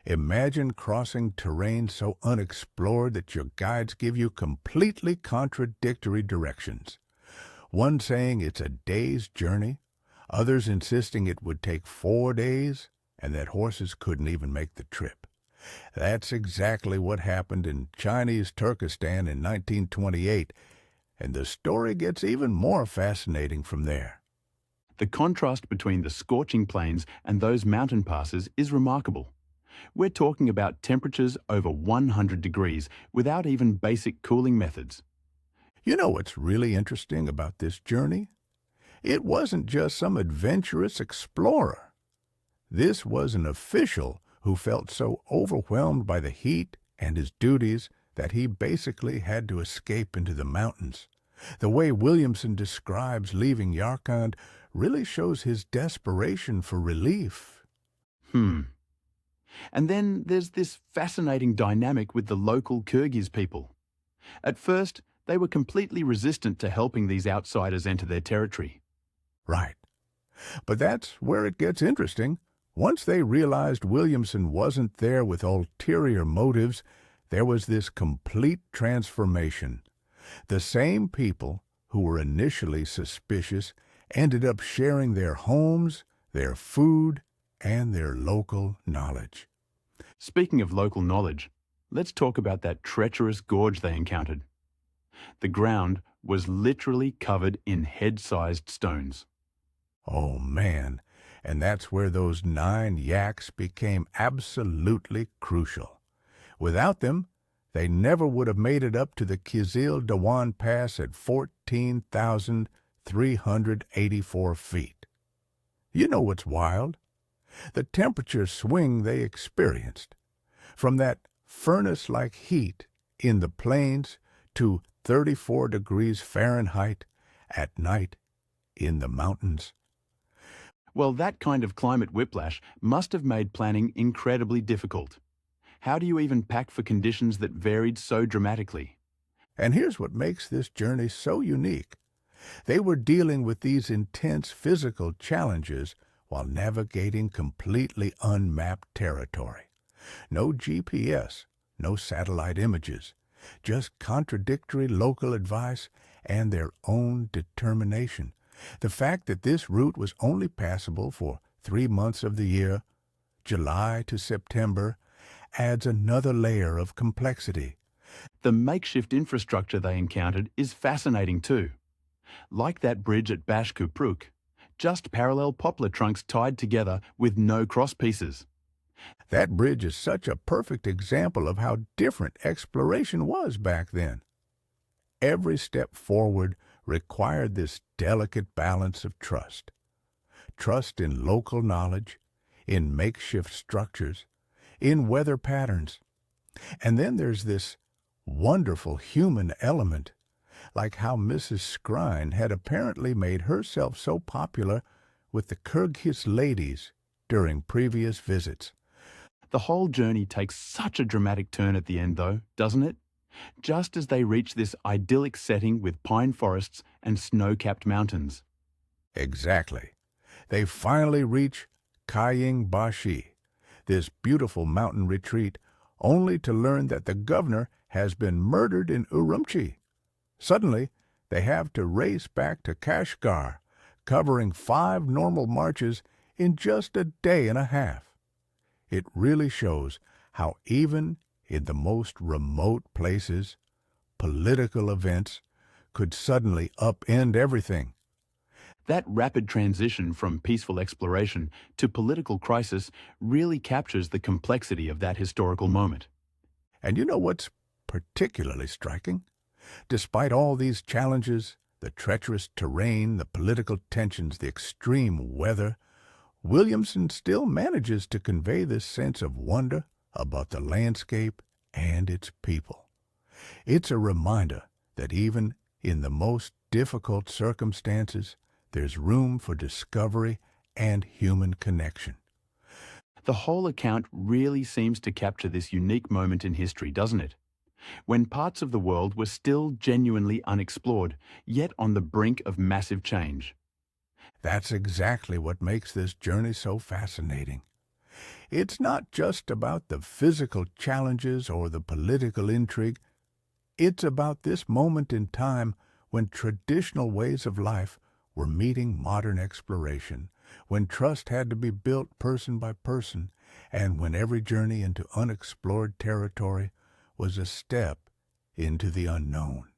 Imagine crossing terrain so unexplored that your guides give you completely contradictory directions. One saying it's a day's journey, others insisting it would take 4 days, and that horses couldn't even make the trip. That's exactly what happened in Chinese Turkistan in 1928, and the story gets even more fascinating from there. The contrast between the scorching plains and those mountain passes is remarkable. We're talking about temperatures over 100 degrees without even basic cooling methods. You know what's really interesting about this journey? It wasn't just some adventurous explorer. This was an official who felt so overwhelmed by the heat and his duties that he basically had to escape into the mountains. The way Williamson describes leaving Yarkand really shows his desperation for relief. And then there's this fascinating dynamic with the local Kyrgyz people. At first, they were completely resistant to helping these outsiders enter their territory. Right. But that's where it gets interesting. Once they realized Williamson wasn't there with ulterior motives, there was this complete transformation. The same people who were initially suspicious ended up sharing their homes, their food, and their local knowledge. Speaking of local knowledge, let's talk about that treacherous gorge they encountered. The ground was literally covered in head-sized stones. Oh man, and that's where those 9 yaks became absolutely crucial. Without them, they never would have made it up to the Kizil Dawan Pass at 14,384 feet. You know what's wild? The temperature swing they experienced. From that furnace-like heat in the plains to 34 degrees Fahrenheit at night in the mountains. Well, that kind of climate whiplash must have made planning incredibly difficult. How do you even pack for conditions that varied so dramatically? And here's what makes this journey so unique. They were dealing with these intense physical challenges while navigating completely unmapped territory. No GPS, no satellite images, just contradictory local advice and their own determination. The fact that this route was only passable for 3 months of the year, July to September, adds another layer of complexity. The makeshift infrastructure they encountered is fascinating too. Like that bridge at Bashkupruk, just parallel poplar trunks tied together with no crosspieces. That bridge is such a perfect example of how different exploration was back then. Every step forward required this delicate balance of trust. Trust in local knowledge, in makeshift structures, in weather patterns. And then there's this wonderful human element, like how Mrs. Skrine had apparently made herself so popular with the Kyrgyz ladies during previous visits. The whole journey takes such a dramatic turn at the end though, doesn't it? Just as they reach this idyllic setting with pine forests and snow-capped mountains. Exactly. They finally reach Kaying Bashi, this beautiful mountain retreat, only to learn that the governor has been murdered in Urumqi. Suddenly, they have to race back to Kashgar, covering 5 normal marches in just a day and a half. It really shows how even in the most remote places, political events could suddenly upend everything. That rapid transition from peaceful exploration to political crisis really captures the complexity of that historical moment. And you know what's particularly striking? Despite all these challenges, the treacherous terrain, the political tensions, the extreme weather, Williamson still manages to convey this sense of wonder about the landscape and its people. It's a reminder that even in the most difficult circumstances, there's room for discovery and human connection. The whole account really seems to capture this unique moment in history, doesn't it? When parts of the world were still genuinely unexplored, yet on the brink of massive change. That's exactly what makes this journey so fascinating. It's not just about the physical challenges or the political intrigue. It's about this moment in time when traditional ways of life were meeting modern exploration, when trust had to be built person by person, and when every journey into unexplored territory was a step into the unknown.